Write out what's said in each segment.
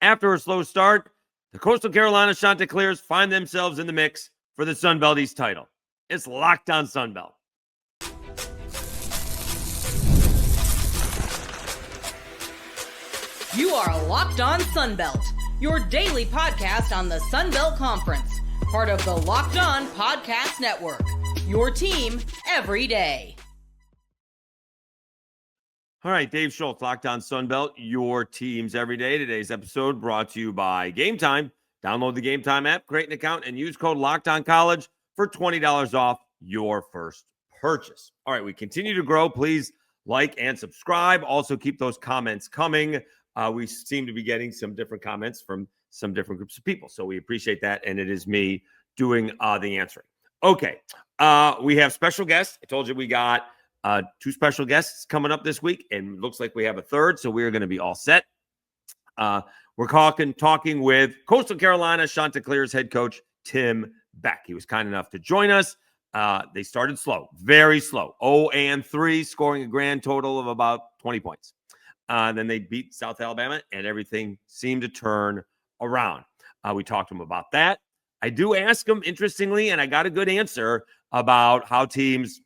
After a slow start, the Coastal Carolina Chanticleers find themselves in the mix for the Sun Belt East title. It's Locked On Sun Belt. You are Locked On Sun Belt, your daily podcast on the Sun Belt Conference, part of the Locked On Podcast Network, your team every day. All right, Dave Schultz, Locked On Sun Belt, your teams every day. Today's episode brought to you by Game Time. Download the Game Time app, create an account, and use code LOCKEDONCollege for $20 off your first purchase. All right, we continue to grow. Please like and subscribe. Also, keep those comments coming. We seem to be getting some different comments from some different groups of people, so we appreciate that, and it is me doing the answering. Okay, we have special guests. I told you we got two special guests coming up this week, and it looks like we have a third, so we're going to be all set. We're talking with Coastal Carolina Chanticleers head coach Tim Beck. He was kind enough to join us. They started slow, very slow, 0-3, scoring a grand total of about 20 points. Then they beat South Alabama, and everything seemed to turn around. We talked to him about that. I do ask him, interestingly, and I got a good answer about how teams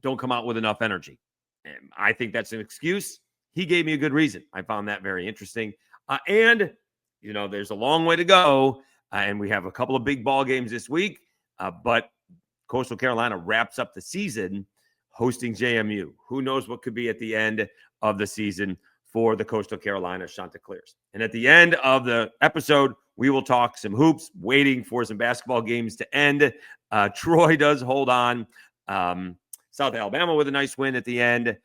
don't come out with enough energy. And I think that's an excuse. He gave me a good reason. I found that very interesting. And, you know, there's a long way to go. And we have a couple of big ball games this week. But Coastal Carolina wraps up the season hosting JMU. Who knows what could be at the end of the season for the Coastal Carolina Chanticleers. And at the end of the episode, we will talk some hoops, waiting for some basketball games to end. Troy does hold on. South Alabama with a nice win at the end.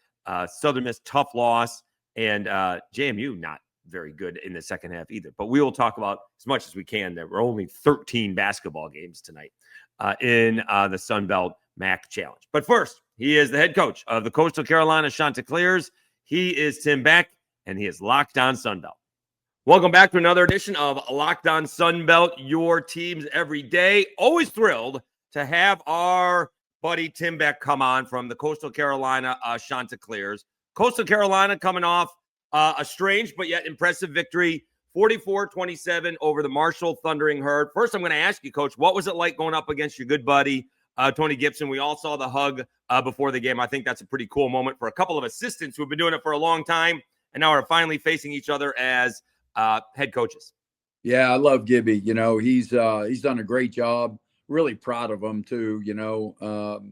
Southern Miss, tough loss. And JMU, not very good in the second half either. But we will talk about as much as we can. There were only 13 basketball games tonight in the Sun Belt MAC Challenge. But first, he is the head coach of the Coastal Carolina Chanticleers. He is Tim Beck, and he is Locked On Sun Belt. Welcome back to another edition of Locked On Sun Belt, your teams every day. Always thrilled to have our buddy Tim Beck come on from the Coastal Carolina Chanticleers. Coastal Carolina coming off a strange but yet impressive victory, 44-27 over the Marshall Thundering Herd. First, I'm going to ask you, Coach, what was it like going up against your good buddy, Tony Gibson? We all saw the hug before the game. I think that's a pretty cool moment for a couple of assistants who have been doing it for a long time and now are finally facing each other as head coaches. Yeah, I love Gibby. You know, he's done a great job. Really proud of him too, you know.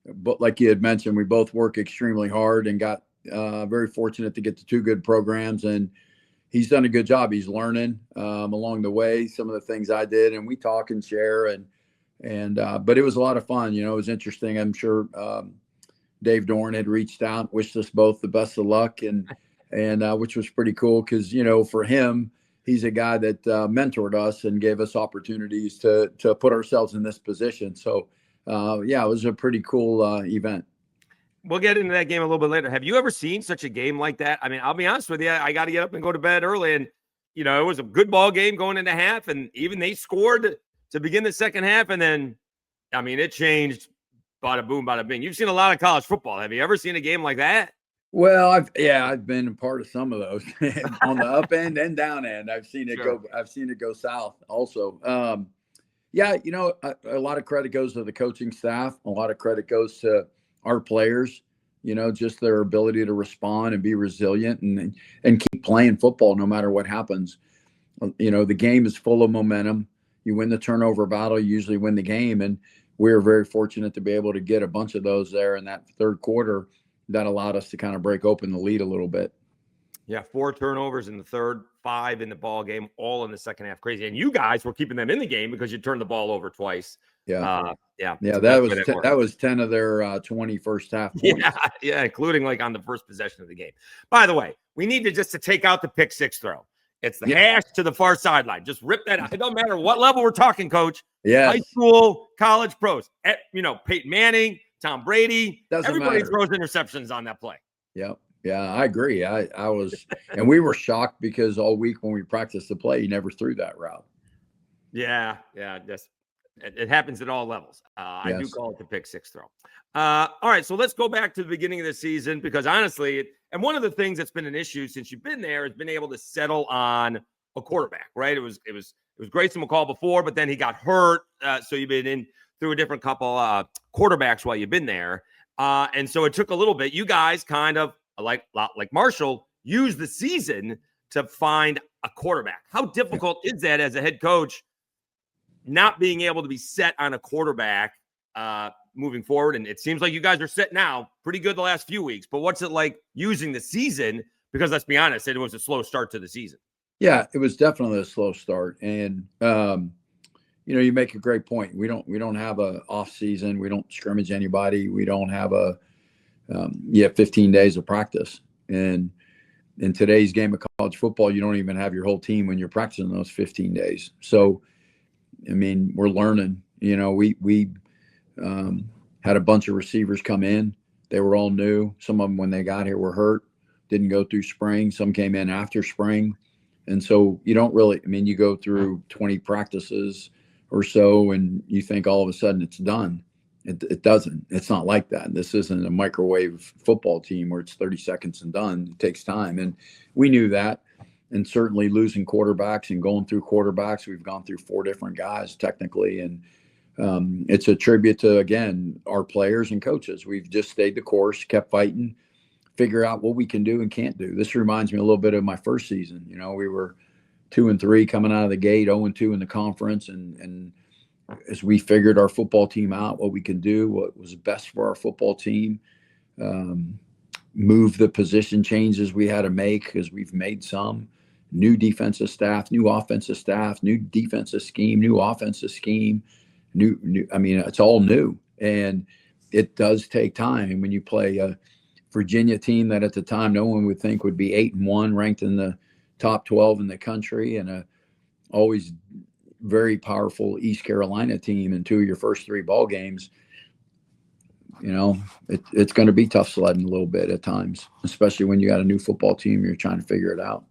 But like you had mentioned, we both work extremely hard and got very fortunate to get to two good programs, and he's done a good job. He's learning along the way some of the things I did, and we talk and share, and but it was a lot of fun. You know, it was interesting. I'm sure Dave Dorn had reached out, wished us both the best of luck, and which was pretty cool because, you know, for him, he's a guy that mentored us and gave us opportunities to put ourselves in this position. So, yeah, it was a pretty cool event. We'll get into that game a little bit later. Have you ever seen such a game like that? I mean, I'll be honest with you. I got to get up and go to bed early. And, you know, it was a good ball game going into half. And even they scored to begin the second half. And then, I mean, it changed. Bada boom, bada bing. You've seen a lot of college football. Have you ever seen a game like that? Well, I've been a part of some of those on the up end and down end. I've seen it go south also. Yeah, you know, a lot of credit goes to the coaching staff. A lot of credit goes to our players, you know, just their ability to respond and be resilient and keep playing football no matter what happens. You know, the game is full of momentum. You win the turnover battle, you usually win the game. And we were very fortunate to be able to get a bunch of those there in that third quarter. That allowed us to kind of break open the lead a little bit. Yeah, 4 turnovers in the third, 5 in the ball game, all in the second half. Crazy. And you guys were keeping them in the game because you turned the ball over twice. Yeah. Yeah. That was 10 of their 20 first half points. Yeah, including like on the first possession of the game. By the way, we need to take out the pick six throw. It's the hash to the far sideline. Just rip that out. It don't matter what level we're talking, Coach. Yeah. High school, college, pros. You know, Peyton Manning, Tom Brady. Everybody matter. throws interceptions on that play. Yep. Yeah, I agree. I was, and we were shocked because all week when we practiced the play, he never threw that route. Yeah. Just It happens at all levels. I do Yes. call it the pick six throw. All right, so let's go back to the beginning of the season, because honestly, and one of the things that's been an issue since you've been there has been able to settle on a quarterback, right? It was Grayson McCall before, but then he got hurt, so you've been in through a different couple quarterbacks while you've been there, and so it took a little bit. You guys kind of like Marshall used the season to find a quarterback. How difficult is that as a head coach, not being able to be set on a quarterback moving forward? And it seems like you guys are set now, pretty good the last few weeks. But what's it like using the season? Because let's be honest, it was a slow start to the season. Yeah, it was definitely a slow start. And, you make a great point. We don't have a off season. We don't scrimmage anybody. We don't have 15 days of practice. And in today's game of college football, you don't even have your whole team when you're practicing those 15 days. So, I mean, we're learning. We had a bunch of receivers come in. They were all new. Some of them, when they got here, were hurt, didn't go through spring. Some came in after spring. And so you don't really, you go through 20 practices or so and you think all of a sudden it's done. It doesn't. It's not like that. This isn't a microwave football team where it's 30 seconds and done. It takes time. And we knew that. And certainly losing quarterbacks and going through quarterbacks, we've gone through 4 different guys technically. And it's a tribute to, again, our players and coaches. We've just stayed the course, kept fighting, figure out what we can do and can't do. This reminds me a little bit of my first season. We were 2-3 coming out of the gate, 0-2 in the conference. And as we figured our football team out, what we can do, what was best for our football team, move the position changes we had to make, because we've made some. New defensive staff, new offensive staff, new defensive scheme, new offensive scheme, new. It's all new, and it does take time. And when you play a Virginia team that at the time no one would think would be 8-1, ranked in the top 12 in the country, and a always very powerful East Carolina team in 2 of your first 3 ball games, it's going to be tough sledding a little bit at times, especially when you got a new football team, you're trying to figure it out.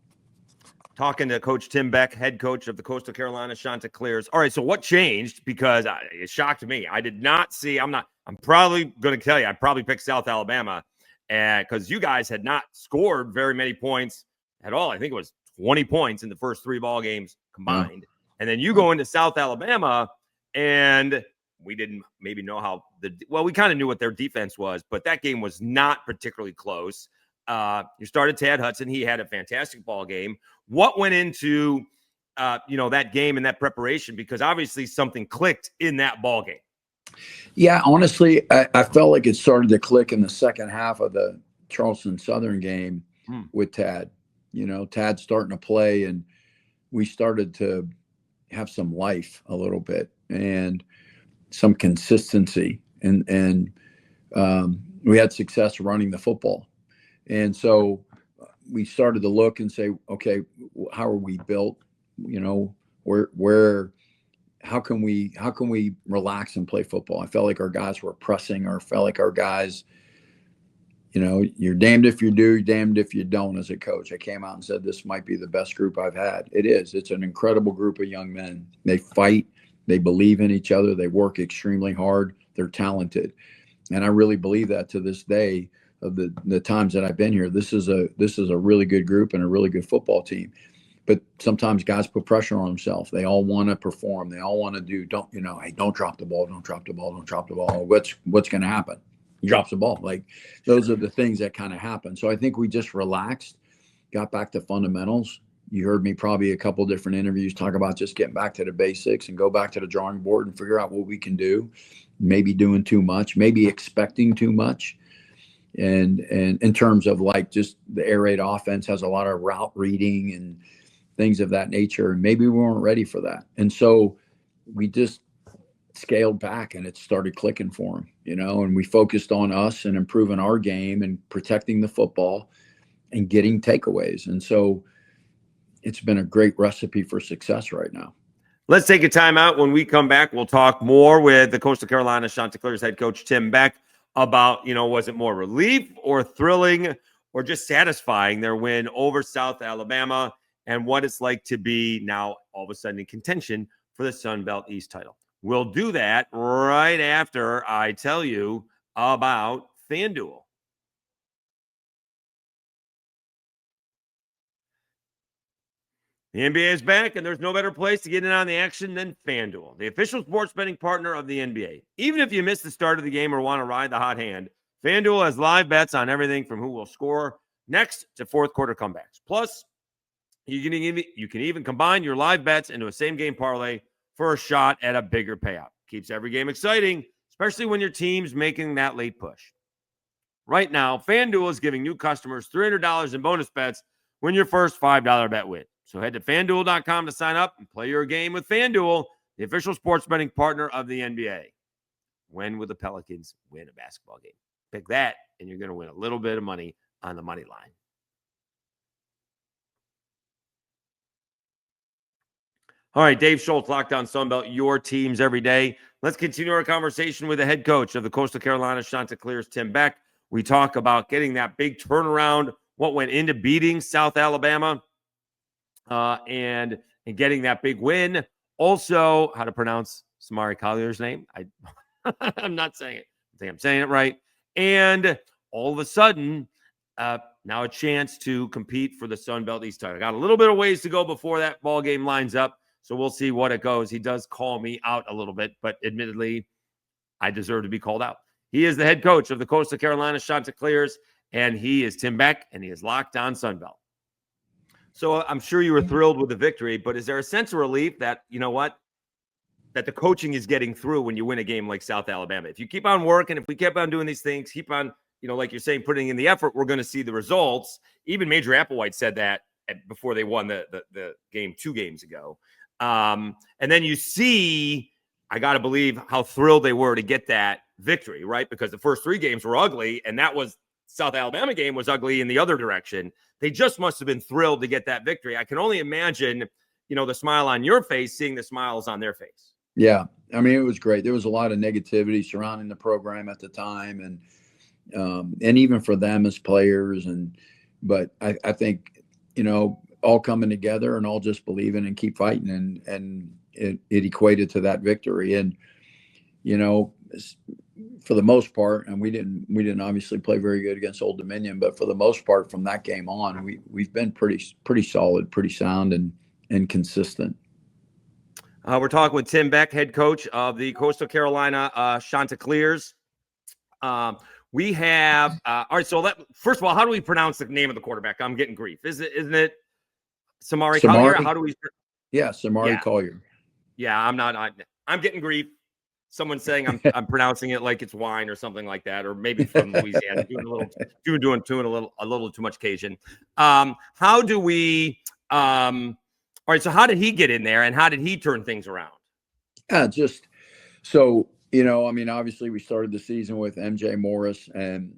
Talking to Coach Tim Beck, head coach of the Coastal Carolina Chanticleers. All right, so what changed? Because it shocked me. I did not see. I'm probably going to tell you, I probably picked South Alabama, because you guys had not scored very many points at all. I think it was 20 points in the first 3 ball games combined. And then you go into South Alabama, and we didn't maybe know how we kind of knew what their defense was, but that game was not particularly close. You started TAD Hudson. He had a fantastic ball game. What went into, that game and that preparation? Because obviously something clicked in that ball game. Yeah, honestly, I felt like it started to click in the second half of the Charleston Southern game with TAD. TAD starting to play, and we started to have some life a little bit and some consistency. And we had success running the football. And so we started to look and say, okay, how are we built? How can we relax and play football? I felt like our guys were pressing, or felt like our guys, you're damned if you do, damned if you don't as a coach. I came out and said, this might be the best group I've had. It is. It's an incredible group of young men. They fight. They believe in each other. They work extremely hard. They're talented. And I really believe that to this day, of the times that I've been here. This is a really good group and a really good football team. But sometimes guys put pressure on themselves. They all want to perform. They all want to do, hey, don't drop the ball, don't drop the ball, don't drop the ball. What's going to happen? He drops the ball. Like, those are the things that kind of happen. So I think we just relaxed, got back to fundamentals. You heard me probably a couple different interviews talk about just getting back to the basics and go back to the drawing board and figure out what we can do. Maybe doing too much, maybe expecting too much. And in terms of like just the air raid offense has a lot of route reading and things of that nature. And maybe we weren't ready for that. And so we just scaled back and it started clicking for him, and we focused on us and improving our game and protecting the football and getting takeaways. And so it's been a great recipe for success right now. Let's take a timeout. When we come back, we'll talk more with the Coastal Carolina Chanticleers head coach Tim Beck about, was it more relief or thrilling or just satisfying, their win over South Alabama, and what it's like to be now all of a sudden in contention for the Sun Belt East title. We'll do that right after I tell you about FanDuel. The NBA is back, and there's no better place to get in on the action than FanDuel, the official sports betting partner of the NBA. Even if you missed the start of the game or want to ride the hot hand, FanDuel has live bets on everything from who will score next to fourth quarter comebacks. Plus, you can even combine your live bets into a same-game parlay for a shot at a bigger payout. Keeps every game exciting, especially when your team's making that late push. Right now, FanDuel is giving new customers $300 in bonus bets when your first $5 bet wins. So head to FanDuel.com to sign up and play your game with FanDuel, the official sports betting partner of the NBA. When will the Pelicans win a basketball game? Pick that, and you're going to win a little bit of money on the money line. All right, Dave Schultz, Locked On Sunbelt, your teams every day. Let's continue our conversation with the head coach of the Coastal Carolina Chanticleers, Tim Beck. We talk about getting that big turnaround, what went into beating South Alabama, and getting that big win. Also, how to pronounce Samari Collier's name. I'm not saying it. I think I'm saying it right. And all of a sudden, now a chance to compete for the Sun Belt East title. Got a little bit of ways to go before that ball game lines up, so we'll see what it goes. He does call me out a little bit, but admittedly, I deserve to be called out. He is the head coach of the Coastal Carolina Chanticleers, and he is Tim Beck, and he is Locked On Sun Belt. So I'm sure you were thrilled with the victory, but is there a sense of relief that, you know what, that the coaching is getting through when you win a game like South Alabama? If you keep on working, if we keep on doing these things, keep on, like you're saying, putting in the effort, we're going to see the results. Even Major Applewhite said that before they won the game 2 games ago. And then you see, I got to believe how thrilled they were to get that victory, right? Because the first 3 games were ugly, and that was South Alabama game was ugly in the other direction. They just must have been thrilled to get that victory. I can only imagine, the smile on your face, seeing the smiles on their face. Yeah. I mean, it was great. There was a lot of negativity surrounding the program at the time, and even for them as players. But I think, all coming together and all just believing and keep fighting, and it equated to that victory. And, for the most part, and we didn't obviously play very good against Old Dominion, but for the most part from that game on, we've been pretty solid, pretty sound, and consistent. We're talking with Tim Beck, head coach of the Coastal Carolina Chanticleers. We have all right. So first of all, how do we pronounce the name of the quarterback? I'm getting grief. Isn't it Samari Collier? How do we? Yeah, Samari Collier. Yeah, I'm getting grief. Someone saying I'm pronouncing it like it's wine or something like that, or maybe from Louisiana, doing a little too much Cajun. How do we? All right. So how did he get in there, and how did he turn things around? Yeah, just so obviously we started the season with MJ Morris, and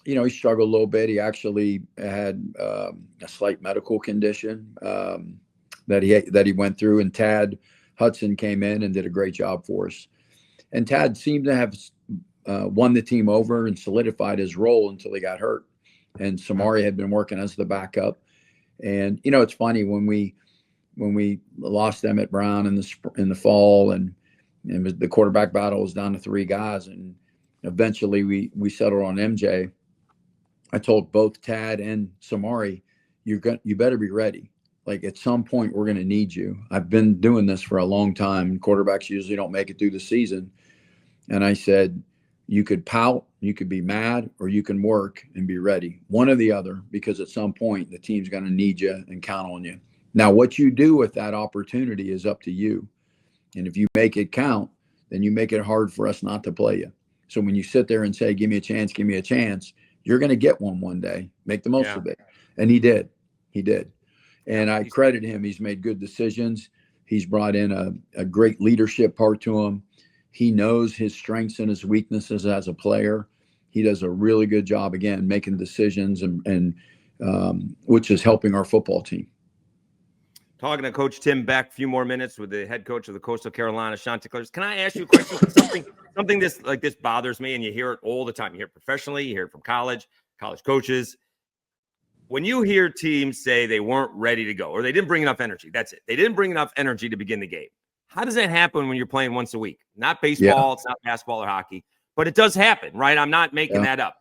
he struggled a little bit. He actually had a slight medical condition that he went through, and TAD Hudson came in and did a great job for us. And TAD seemed to have won the team over and solidified his role until he got hurt. And Samari had been working as the backup. And it's funny when we lost Emmett Brown in the fall, and the quarterback battle was down to 3 guys, and eventually we settled on MJ. I told both TAD and Samari, you better be ready. Like, at some point, we're going to need you. I've been doing this for a long time. Quarterbacks usually don't make it through the season. And I said, you could pout, you could be mad, or you can work and be ready. One or the other, because at some point, the team's going to need you and count on you. Now, what you do with that opportunity is up to you. And if you make it count, then you make it hard for us not to play you. So when you sit there and say, give me a chance, you're going to get one day. Make the most of it. And he did. And I credit him. He's made good decisions. He's brought in a great leadership part to him. He knows his strengths and his weaknesses as a player. He does a really good job, again, making decisions, and which is helping our football team. Talking to Coach Tim Beck, a few more minutes with the head coach of the Coastal Carolina Chanticleers. Can I ask you a question? Something this bothers me, and you hear it all the time. You hear it professionally, you hear it from college coaches. When you hear teams say they weren't ready to go, or they didn't bring enough energy, that's it. They didn't bring enough energy to begin the game. How does that happen when you're playing once a week? Not Yeah. baseball, it's not basketball or hockey, but it does happen, right? I'm not making that up.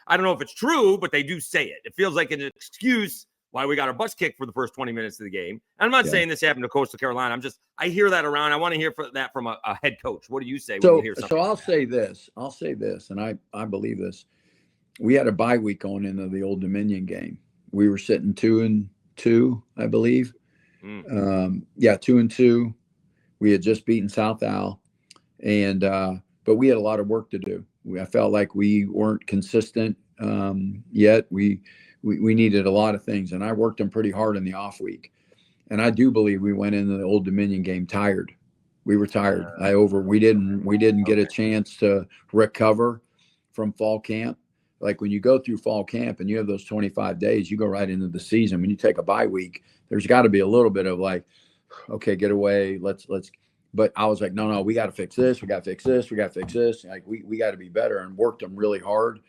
I don't know if it's true, but they do say it. It feels like an excuse why we got our butts kicked for the first 20 minutes of the game. And I'm not saying this happened to Coastal Carolina. I hear that around. I want to hear that from a head coach. What do you say when you hear something? So I'll say this, and I believe this. We had a bye week going into the Old Dominion game. We were sitting 2-2, I believe. 2-2. We had just beaten South Al, and but we had a lot of work to do. I felt like we weren't consistent yet. We needed a lot of things, and I worked them pretty hard in the off week. And I do believe we went into the Old Dominion game tired. We were tired. We didn't get a chance to recover from fall camp. Like when you go through fall camp and you have those 25 days, you go right into the season. When you take a bye week, there's got to be a little bit of like, okay, get away. Let's. But I was like, no, we got to fix this. We got to fix this. We got to fix this. Like we got to be better, and worked them really hard.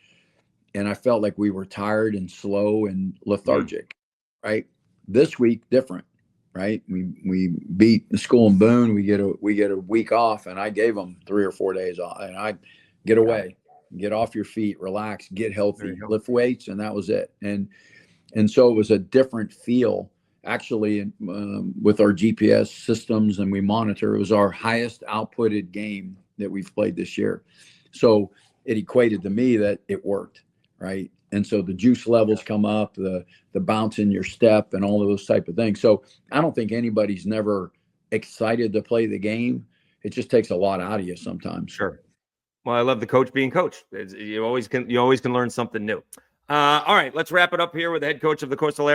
And I felt like we were tired and slow and lethargic. Right. This week, different. Right. We beat the school in Boone. We get a week off, and I gave them 3 or 4 days off, and I get away. Get off your feet, relax, get healthy, lift weights, and that was it. And so it was a different feel, actually, with our GPS systems, and we monitor. It was our highest outputted game that we've played this year. So it equated to me that it worked, right? And so the juice levels come up, the bounce in your step, and all of those type of things. So I don't think anybody's never excited to play the game. It just takes a lot out of you sometimes. Sure. Well, I love the coach being coach. You always can learn something new. All right, let's wrap it up here with the head coach of the Coastal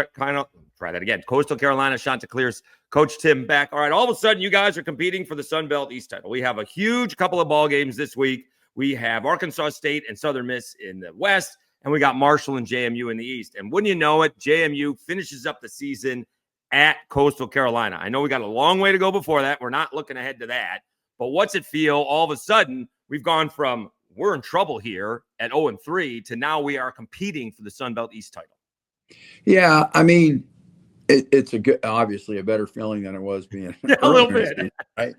Carolina Chanticleers, Coach Tim Beck. All right, all of a sudden, you guys are competing for the Sun Belt East title. We have a huge couple of ball games this week. We have Arkansas State and Southern Miss in the West, and we got Marshall and JMU in the East. And wouldn't you know it, JMU finishes up the season at Coastal Carolina. I know we got a long way to go before that. We're not looking ahead to that. But what's it feel all of a sudden? We've gone from we're in trouble here at 0-3 to now we are competing for the Sun Belt East title. Yeah, I mean, it's obviously a better feeling than it was being a little bit, season, right?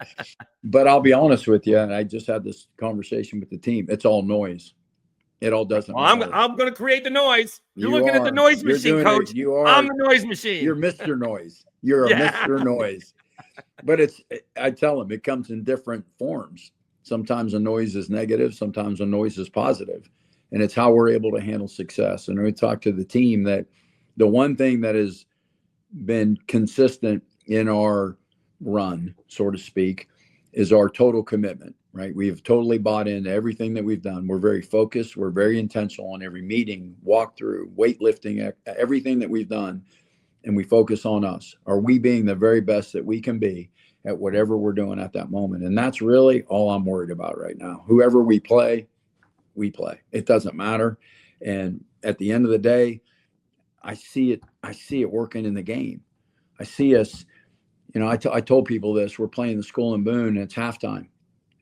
But I'll be honest with you, and I just had this conversation with the team. It's all noise. It all doesn't matter. I'm going to create the noise. You're looking at the noise machine, Coach. I'm the noise machine. You're Mr. Noise. You're a Mr. Noise. But I tell them it comes in different forms. Sometimes a noise is negative. Sometimes a noise is positive. And it's how we're able to handle success. And we talk to the team that the one thing that has been consistent in our run, so to speak, is our total commitment, right? We've totally bought into everything that we've done. We're very focused. We're very intentional on every meeting, walkthrough, weightlifting, everything that we've done. And we focus on us. Are we being the very best that we can be at whatever we're doing at that moment? And that's really all I'm worried about right now. Whoever we play. It doesn't matter. And at the end of the day, I see it working in the game. I see us, I told people this, we're playing the school in Boone and it's halftime.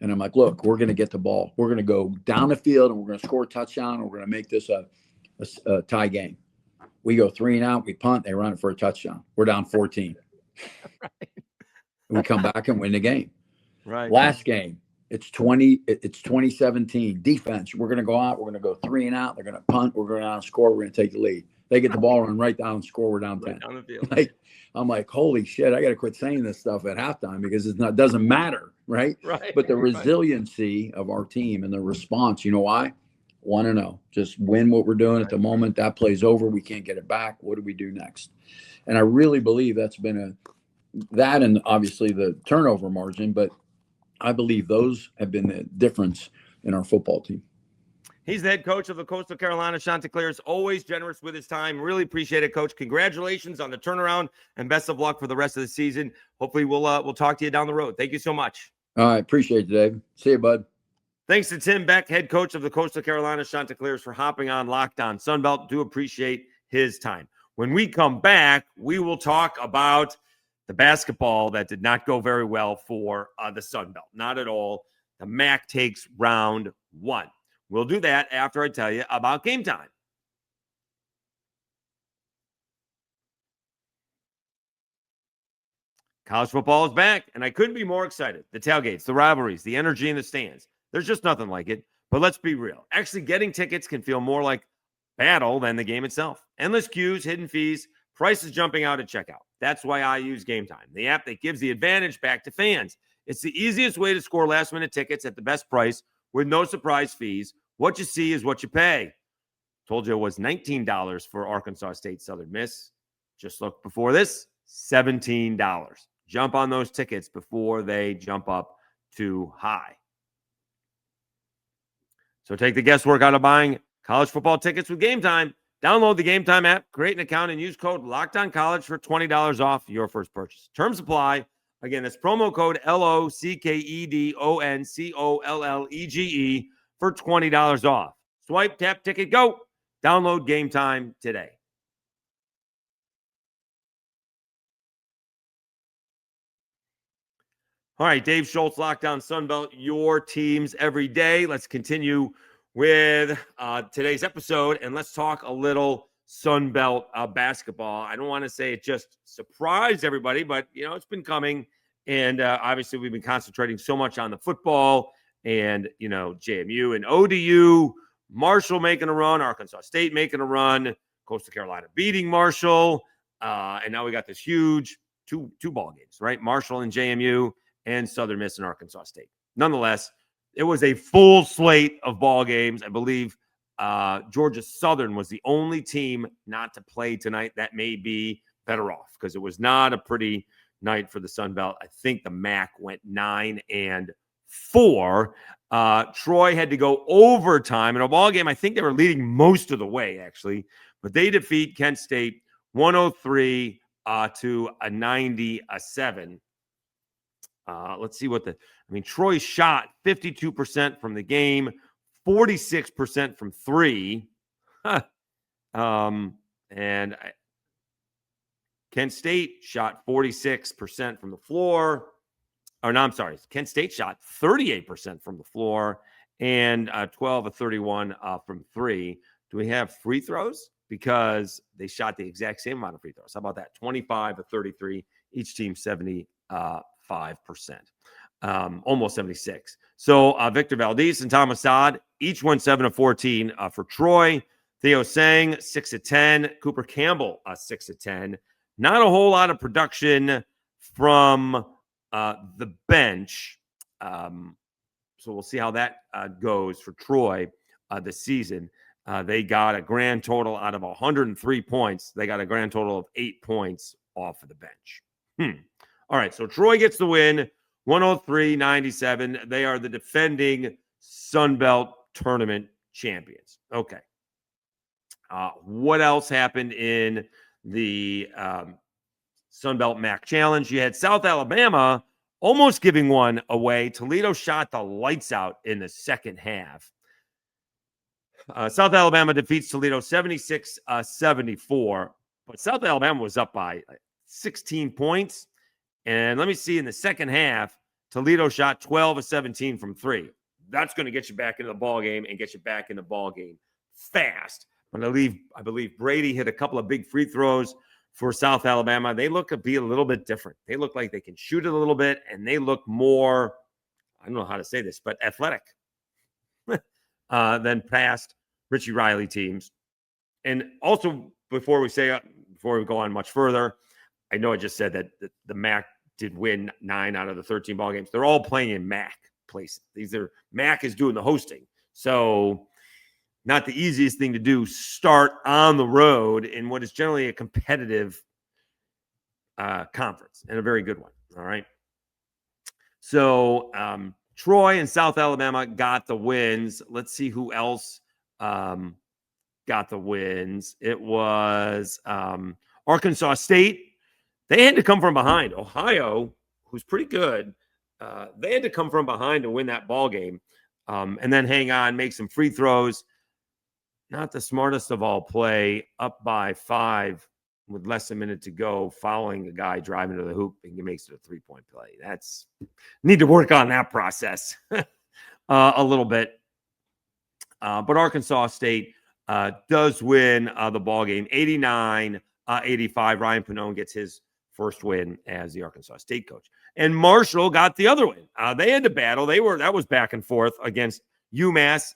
And I'm like, look, we're going to get the ball. We're going to go down the field and we're going to score a touchdown. And we're going to make this a tie game. We go 3 and out, we punt, they run it for a touchdown. We're down 14. Right. We come back and win the game. Right. Last game, it's 2017. Defense, we're going to go out, we're going to go 3 and out, they're going to punt, we're going to score, we're going to take the lead. They get the ball, run right down and score, we're down 10. Right down the field. I'm like, holy shit, I got to quit saying this stuff at halftime because it doesn't matter, right? Right. But the resiliency of our team and the response, you know why? 1-0. Just win what we're doing at the moment. That play's over. We can't get it back. What do we do next? And I really believe that's been that and obviously the turnover margin, but I believe those have been the difference in our football team. He's the head coach of the Coastal Carolina Chanticleers, always generous with his time. Really appreciate it, Coach. Congratulations on the turnaround and best of luck for the rest of the season. Hopefully we'll talk to you down the road. Thank you so much. All right. Appreciate it, Dave. See you, bud. Thanks to Tim Beck, head coach of the Coastal Carolina Chanticleers, for hopping on Locked On Sunbelt. Do appreciate his time. When we come back, we will talk about the basketball that did not go very well for the Sunbelt. Not at all. The MAC takes round 1. We'll do that after I tell you about Game Time. College football is back, and I couldn't be more excited. The tailgates, the rivalries, the energy in the stands. There's just nothing like it. But let's be real. Actually, getting tickets can feel more like battle than the game itself. Endless queues, hidden fees, prices jumping out at checkout. That's why I use Game Time, the app that gives the advantage back to fans. It's the easiest way to score last-minute tickets at the best price with no surprise fees. What you see is what you pay. Told you it was $19 for Arkansas State Southern Miss. Just look before this, $17. Jump on those tickets before they jump up too high. So take the guesswork out of buying college football tickets with Game Time. Download the Game Time app, create an account, and use code LOCKEDONCollege for $20 off your first purchase. Terms apply. Again, that's promo code LOCKEDONCOLLEGE for $20 off. Swipe, tap, ticket, go. Download Game Time today. All right, Dave Schultz, Lockdown Sunbelt, your teams every day. Let's continue with today's episode, and let's talk a little Sunbelt basketball. I don't want to say it just surprised everybody, but, it's been coming. And obviously, we've been concentrating so much on the football and, JMU and ODU, Marshall making a run, Arkansas State making a run, Coastal Carolina beating Marshall. And now we got this huge two ball games, right? Marshall and JMU and Southern Miss and Arkansas State. Nonetheless, it was a full slate of ball games. I believe Georgia Southern was the only team not to play tonight. That may be better off because it was not a pretty night for the Sun Belt. I think the MAC went 9-4. Troy had to go overtime in a ball game. I think they were leading most of the way, actually, but they defeat Kent State 103 to a 97. Let's see Troy shot 52% from the game, 46% from three. Kent State shot 46% from the floor. Kent State shot 38% from the floor and 12 of 31 from three. Do we have free throws? Because they shot the exact same amount of free throws. How about that? 25 of 33, each team 75%, almost 76. So Victor Valdez and Tom Assad each won 7 of 14 for Troy. Theo Sang 6 of 10. Cooper Campbell 6 of 10. Not a whole lot of production from the bench. So we'll see how that goes for Troy this season. They got a grand total out of 103 points. They got a grand total of 8 points off of the bench. All right, so Troy gets the win, 103-97. They are the defending Sun Belt tournament champions. Okay. What else happened in the Sun Belt MAC Challenge? You had South Alabama almost giving one away. Toledo shot the lights out in the second half. South Alabama defeats Toledo 76-74, but South Alabama was up by 16 points. And let me see, in the second half, Toledo shot 12 of 17 from three. That's going to get you back into the ball game and get you back in the ball game fast. But I believe Brady hit a couple of big free throws for South Alabama. They look to be a little bit different. They look like they can shoot it a little bit, and they look more, I don't know how to say this, but athletic than past Richie Riley teams. And also, before we go on much further, I know I just said that the MAC did win 9 out of the 13 ball games. They're all playing in MAC places. MAC is doing the hosting. So not the easiest thing to do, start on the road in what is generally a competitive conference, and a very good one. All right. So Troy and South Alabama got the wins. Let's see who else got the wins. It was Arkansas State. They had to come from behind. Ohio, who's pretty good, they had to come from behind to win that ball game, and then hang on, make some free throws. Not the smartest of all play, up by 5 with less than a minute to go, following a guy driving to the hoop, and he makes it a three-point play. That's need to work on that process a little bit. But Arkansas State does win the ball game, 89-85. Ryan Pannone gets his first win as the Arkansas State coach. And Marshall got the other win. They had to battle. That was back and forth against UMass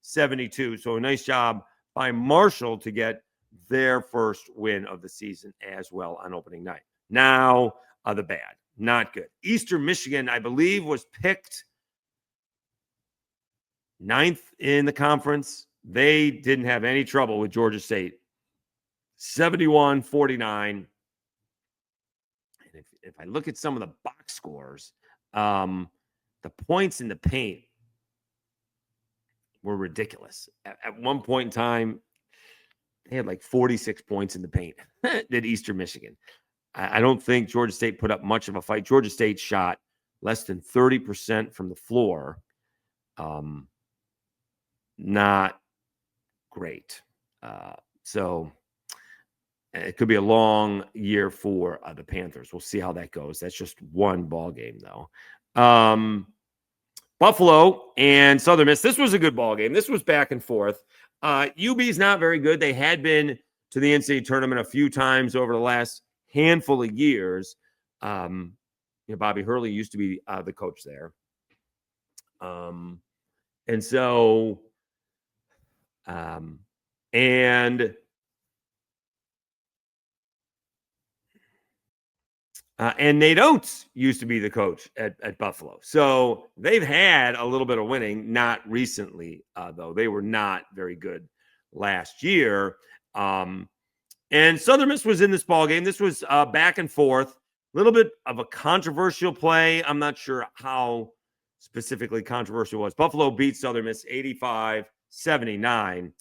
78-72. So a nice job by Marshall to get their first win of the season as well on opening night. Now, the bad, not good. Eastern Michigan, I believe, was picked 9th in the conference. They didn't have any trouble with Georgia State. 71-49. And if I look at some of the box scores, the points in the paint were ridiculous. At one point in time, they had like 46 points in the paint at Eastern Michigan. I don't think Georgia State put up much of a fight. Georgia State shot less than 30% from the floor. Not great. So it could be a long year for the Panthers. We'll see how that goes. That's just one ball game, though. Buffalo and Southern Miss. This was a good ball game. This was back and forth. UB's not very good. They had been to the NCAA tournament a few times over the last handful of years. Bobby Hurley used to be the coach there. And so, and Nate Oates used to be the coach at Buffalo. So they've had a little bit of winning, not recently, though. They were not very good last year. And Southern Miss was in this ball game. This was back and forth. A little bit of a controversial play. I'm not sure how specifically controversial it was. Buffalo beat Southern Miss 85-79.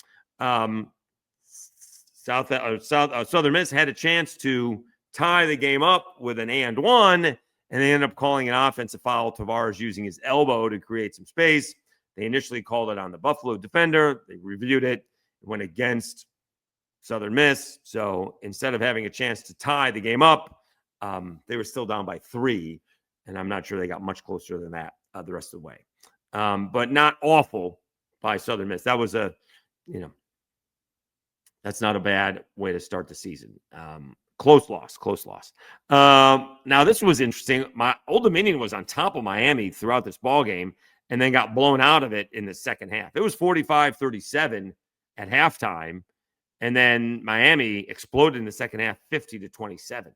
Southern Miss had a chance to tie the game up with an and one, and they ended up calling an offensive foul. Tavares using his elbow to create some space. They initially called it on the Buffalo defender. They reviewed it. It went against Southern Miss. So instead of having a chance to tie the game up, they were still down by 3, and I'm not sure they got much closer than that the rest of the way. But not awful by Southern Miss. That was that's not a bad way to start the season. Close loss. Now, this was interesting. Old Dominion was on top of Miami throughout this ball game and then got blown out of it in the second half. It was 45-37 at halftime, and then Miami exploded in the second half 50-27.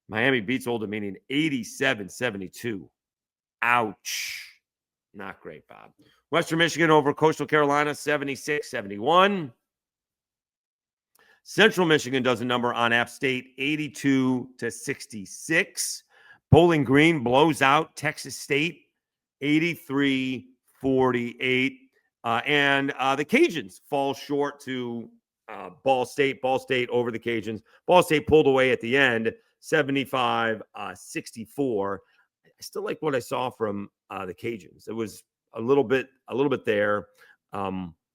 Miami beats Old Dominion 87-72. Ouch. Not great, Bob. Western Michigan over Coastal Carolina 76-71. Central Michigan does a number on App State, 82-66. Bowling Green blows out Texas State, 83-48. And the Cajuns fall short to Ball State. Ball State over the Cajuns. Ball State pulled away at the end, 75-64. I still like what I saw from the Cajuns. It was a little bit there.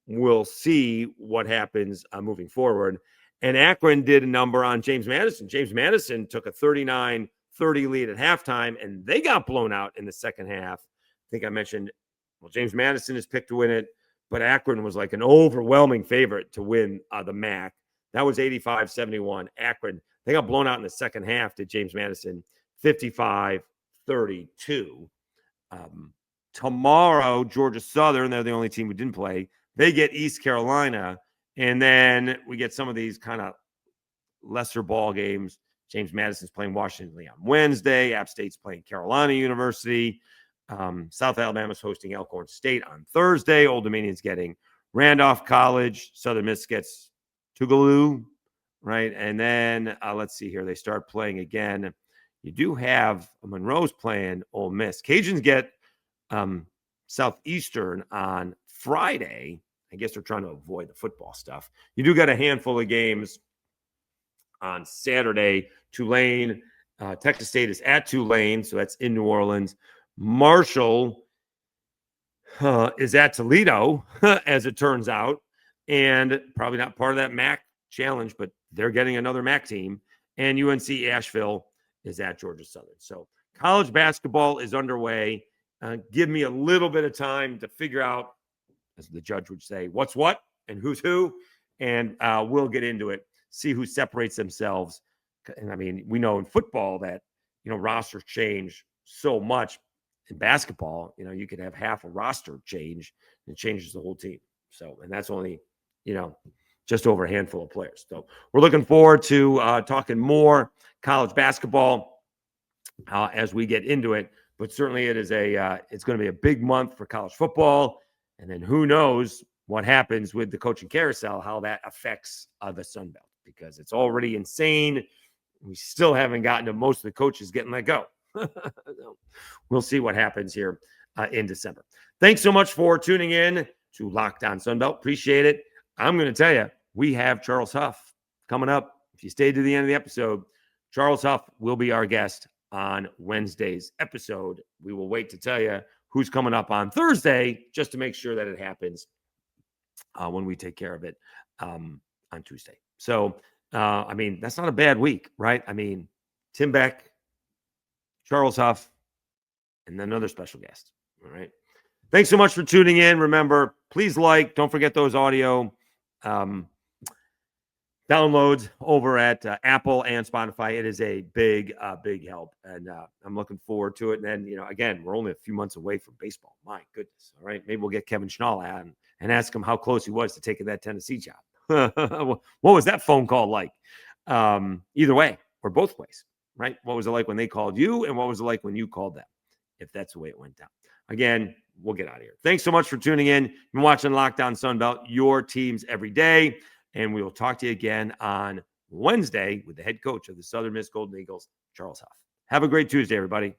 We'll see what happens moving forward. And Akron did a number on James Madison. James Madison took a 39-30 lead at halftime, and they got blown out in the second half. I think I mentioned, James Madison is picked to win it, but Akron was like an overwhelming favorite to win the MAC. That was 85-71. Akron, they got blown out in the second half to James Madison, 55-32. Tomorrow, Georgia Southern, they're the only team who didn't play. They get East Carolina. And then we get some of these kind of lesser ball games. James Madison's playing Washington Lee on Wednesday. App State's playing Carolina University. South Alabama's hosting Elkhorn State on Thursday. Old Dominion's getting Randolph College. Southern Miss gets Tougaloo, right? And then let's see here. They start playing again. You do have Monroe's playing Ole Miss. Cajuns get Southeastern on Friday. I guess they're trying to avoid the football stuff. You do got a handful of games on Saturday. Tulane, Texas State is at Tulane, so that's in New Orleans. Marshall is at Toledo, as it turns out, and probably not part of that MAC challenge, but they're getting another MAC team. And UNC Asheville is at Georgia Southern. So college basketball is underway. Give me a little bit of time to figure out, as the judge would say, what's what and who's who, and we'll get into it, see who separates themselves And I mean, we know in football that, rosters change so much. In basketball, you could have half a roster change and it changes the whole team. So, and that's only, just over a handful of players. So we're looking forward to talking more college basketball as we get into it. But certainly it's going to be a big month for college football. And then who knows what happens with the coaching carousel, how that affects the Sun Belt, because it's already insane. We still haven't gotten to most of the coaches getting let go. We'll see what happens here in December. Thanks so much for tuning in to Locked On Sunbelt. Appreciate it. I'm going to tell you, we have Charles Huff coming up. If you stayed to the end of the episode, Charles Huff will be our guest on Wednesday's episode. We will wait to tell you who's coming up on Thursday just to make sure that it happens when we take care of it on Tuesday. So, I mean, that's not a bad week, right? I mean, Tim Beck, Charles Huff, and then another special guest. All right. Thanks so much for tuning in. Remember, please don't forget those audio downloads over at Apple and Spotify. It is a big help. And I'm looking forward to it. And then, again, we're only a few months away from baseball. My goodness. All right. Maybe we'll get Kevin Schnall on and ask him how close he was to taking that Tennessee job. What was that phone call like? Either way, or both ways. Right? What was it like when they called you, and what was it like when you called them, if that's the way it went down? Again, we'll get out of here. Thanks so much for tuning in. You've been watching Locked On Sunbelt, your teams every day, and we will talk to you again on Wednesday with the head coach of the Southern Miss Golden Eagles, Charles Huff. Have a great Tuesday, everybody.